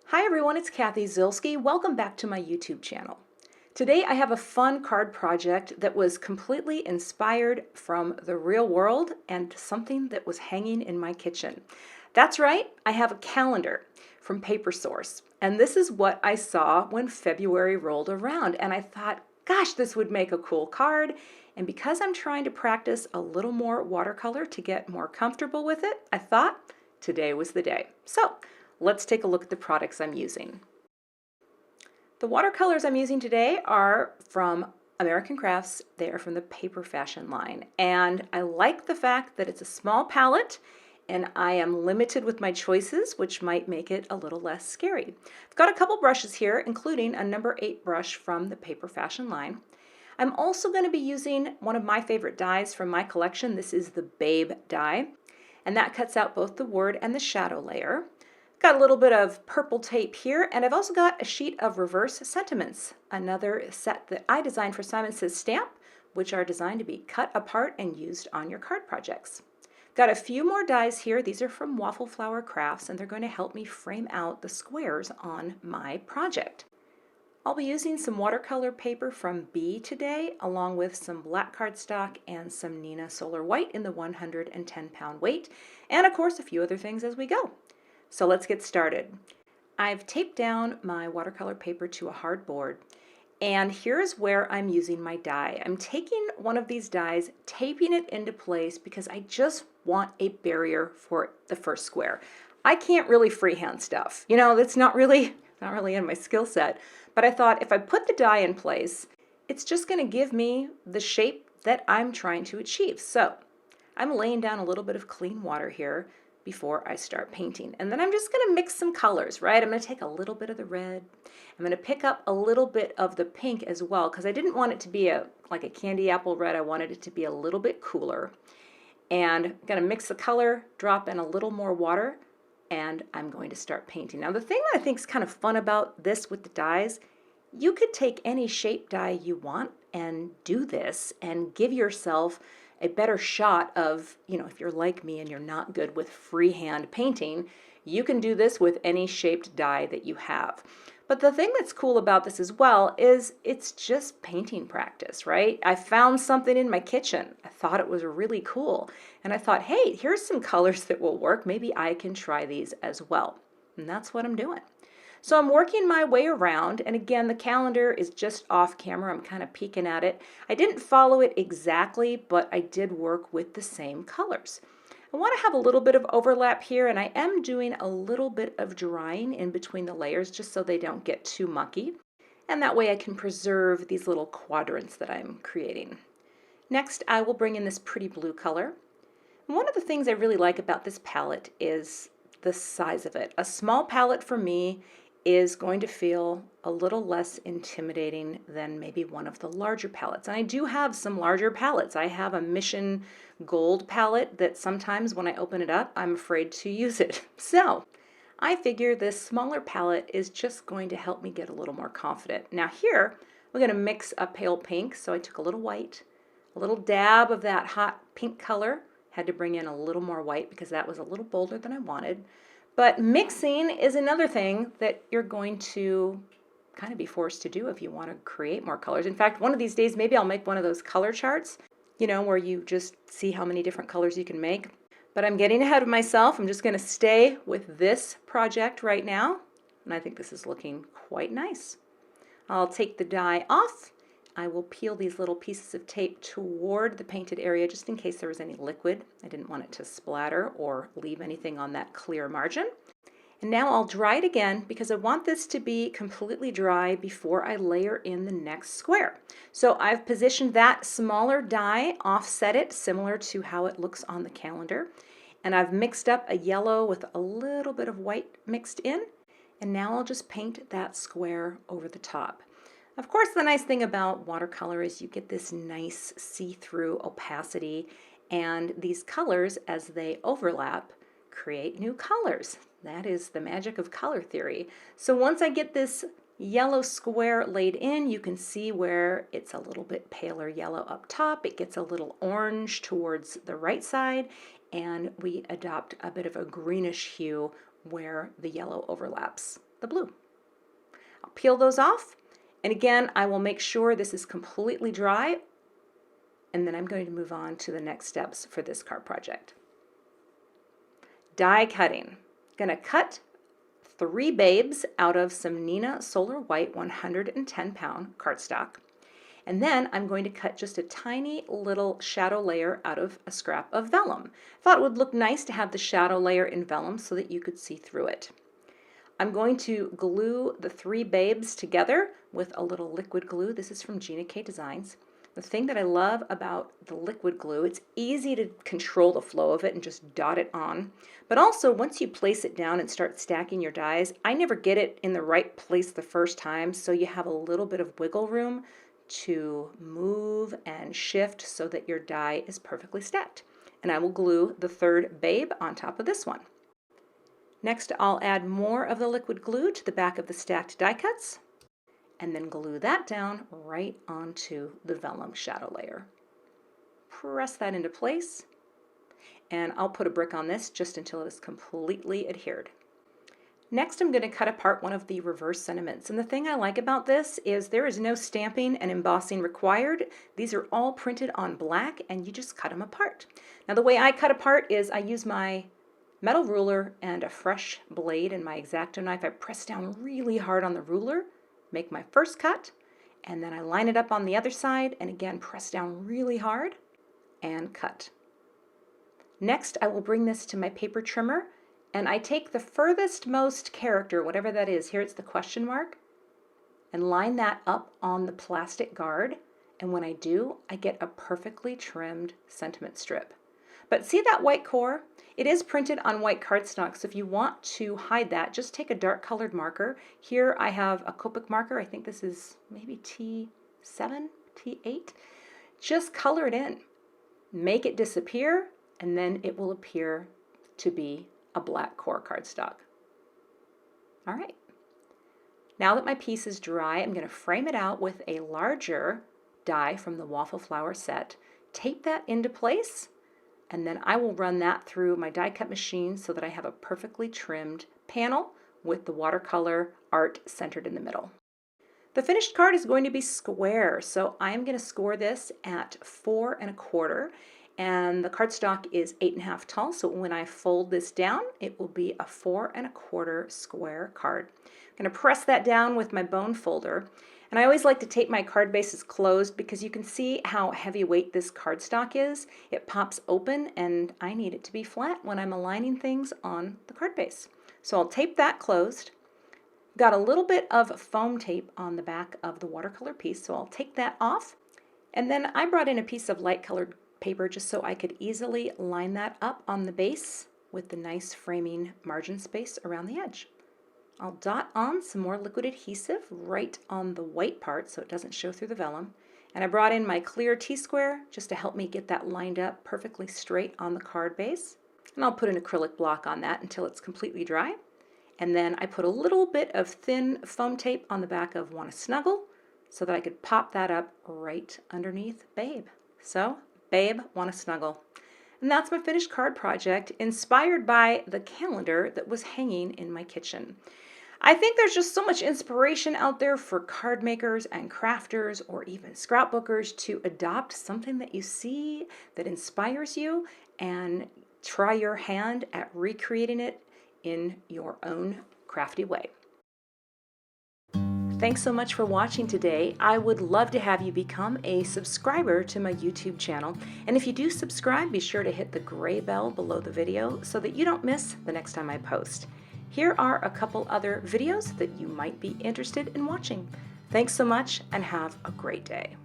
Hi everyone, it's Cathy Zielske. Welcome back to my YouTube channel. Today I have a fun card project that was completely inspired from the real world and something that was hanging in my kitchen. That's right, I have a calendar from Paper Source, and this is what I saw when February rolled around, and I thought, gosh, this would make a cool card. And because I'm trying to practice a little more watercolor to get more comfortable with it, I thought today was the day. So let's take a look at the products I'm using. The watercolors I'm using today are from American Crafts. They are from the Paper Fashion line. And I like the fact that it's a small palette and I am limited with my choices, which might make it a little less scary. I've got a couple brushes here, including a number 8 brush from the Paper Fashion line. I'm also going to be using one of my favorite dies from my collection. This is the Babe die, and that cuts out both the word and the shadow layer. Got a little bit of purple tape here, and I've also got a sheet of reverse sentiments, another set that I designed for Simon Says Stamp, which are designed to be cut apart and used on your card projects. Got a few more dies here. These are from Waffle Flower Crafts, and they're going to help me frame out the squares on my project. I'll be using some watercolor paper from B today, along with some black cardstock and some Neenah Solar White in the 110-pound weight, and of course a few other things as we go. So let's get started. I've taped down my watercolor paper to a hard board, and here's where I'm using my die. I'm taking one of these dies, taping it into place because I just want a barrier for the first square. I can't really freehand stuff. You know, that's not really in my skill set, but I thought if I put the die in place, it's just going to give me the shape that I'm trying to achieve. So I'm laying down a little bit of clean water here before I start painting. And then I'm just going to mix some colors, right? I'm going to take a little bit of the red. I'm going to pick up a little bit of the pink as well, because I didn't want it to be like a candy apple red. I wanted it to be a little bit cooler. And I'm going to mix the color, drop in a little more water, and I'm going to start painting. Now the thing that I think is kind of fun about this with the dies, you could take any shape die you want and do this and give yourself a better shot of, you know, if you're like me and you're not good with freehand painting, you can do this with any shaped die that you have. But the thing that's cool about this as well is it's just painting practice, right? I found something in my kitchen. I thought it was really cool. And I thought, hey, here's some colors that will work. Maybe I can try these as well. And that's what I'm doing. So I'm working my way around, and again, the calendar is just off camera. I'm kind of peeking at it. I didn't follow it exactly, but I did work with the same colors. I want to have a little bit of overlap here, and I am doing a little bit of drying in between the layers just so they don't get too mucky. And that way I can preserve these little quadrants that I'm creating. Next, I will bring in this pretty blue color. And one of the things I really like about this palette is the size of it. A small palette for me is going to feel a little less intimidating than maybe one of the larger palettes. And I do have some larger palettes. I have a Mission Gold palette that sometimes when I open it up, I'm afraid to use it. So I figure this smaller palette is just going to help me get a little more confident. Now here, we're going to mix a pale pink. So I took a little white, a little dab of that hot pink color, had to bring in a little more white because that was a little bolder than I wanted. But mixing is another thing that you're going to kind of be forced to do if you want to create more colors. In fact, one of these days, maybe I'll make one of those color charts, you know, where you just see how many different colors you can make. But I'm getting ahead of myself. I'm just going to stay with this project right now. And I think this is looking quite nice. I'll take the die off. I will peel these little pieces of tape toward the painted area just in case there was any liquid. I didn't want it to splatter or leave anything on that clear margin. And now I'll dry it again because I want this to be completely dry before I layer in the next square. So I've positioned that smaller die, offset it similar to how it looks on the calendar. And I've mixed up a yellow with a little bit of white mixed in. And now I'll just paint that square over the top. Of course, the nice thing about watercolor is you get this nice see-through opacity, and these colors, as they overlap, create new colors. That is the magic of color theory. So once I get this yellow square laid in, you can see where it's a little bit paler yellow up top. It gets a little orange towards the right side, and we adopt a bit of a greenish hue where the yellow overlaps. the blue. I'll peel those off, and again, I will make sure this is completely dry, and then I'm going to move on to the next steps for this card project. Die cutting. Going to cut 3 babes out of some Neenah Solar White 110-pound cardstock. And then I'm going to cut just a tiny little shadow layer out of a scrap of vellum. Thought it would look nice to have the shadow layer in vellum so that you could see through it. I'm going to glue the 3 babes together with a little liquid glue. This is from Gina K Designs. The thing that I love about the liquid glue, it's easy to control the flow of it and just dot it on. But also, once you place it down and start stacking your dies, I never get it in the right place the first time, so you have a little bit of wiggle room to move and shift so that your die is perfectly stacked. And I will glue the 3rd babe on top of this one. Next, I'll add more of the liquid glue to the back of the stacked die cuts, and then glue that down right onto the vellum shadow layer. Press that into place, and I'll put a brick on this just until it is completely adhered. Next, I'm going to cut apart one of the reverse sentiments, and the thing I like about this is there is no stamping and embossing required. These are all printed on black, and you just cut them apart. Now, the way I cut apart is I use my metal ruler and a fresh blade and my X-Acto knife. I press down really hard on the ruler, make my first cut, and then I line it up on the other side and again press down really hard and cut. Next, I will bring this to my paper trimmer, and I take the furthest most character, whatever that is, here it's the question mark, and line that up on the plastic guard, and when I do, I get a perfectly trimmed sentiment strip. But see that white core? It is printed on white cardstock, so if you want to hide that, just take a dark colored marker. Here I have a Copic marker. I think this is maybe T7, T8. Just color it in. Make it disappear, and then it will appear to be a black core cardstock. All right. Now that my piece is dry, I'm going to frame it out with a larger die from the Waffle flower set. Tape that into place, and then I will run that through my die cut machine so that I have a perfectly trimmed panel with the watercolor art centered in the middle. The finished card is going to be square, so I'm going to score this at 4 1/4, and the cardstock is 8 1/2 tall, so when I fold this down, it will be a 4 1/4 square card. I'm going to press that down with my bone folder. And I always like to tape my card bases closed because you can see how heavyweight this cardstock is. It pops open, and I need it to be flat when I'm aligning things on the card base. So I'll tape that closed. Got a little bit of foam tape on the back of the watercolor piece, so I'll take that off. And then I brought in a piece of light colored paper just so I could easily line that up on the base with the nice framing margin space around the edge. I'll dot on some more liquid adhesive right on the white part so it doesn't show through the vellum. And I brought in my clear T-square just to help me get that lined up perfectly straight on the card base. And I'll put an acrylic block on that until it's completely dry. And then I put a little bit of thin foam tape on the back of Wanna Snuggle so that I could pop that up right underneath Babe. So, Babe, Wanna Snuggle. And that's my finished card project, inspired by the calendar that was hanging in my kitchen. I think there's just so much inspiration out there for card makers and crafters or even scrapbookers to adopt something that you see that inspires you and try your hand at recreating it in your own crafty way. Thanks so much for watching today. I would love to have you become a subscriber to my YouTube channel. And if you do subscribe, be sure to hit the gray bell below the video so that you don't miss the next time I post. Here are a couple other videos that you might be interested in watching. Thanks so much and have a great day.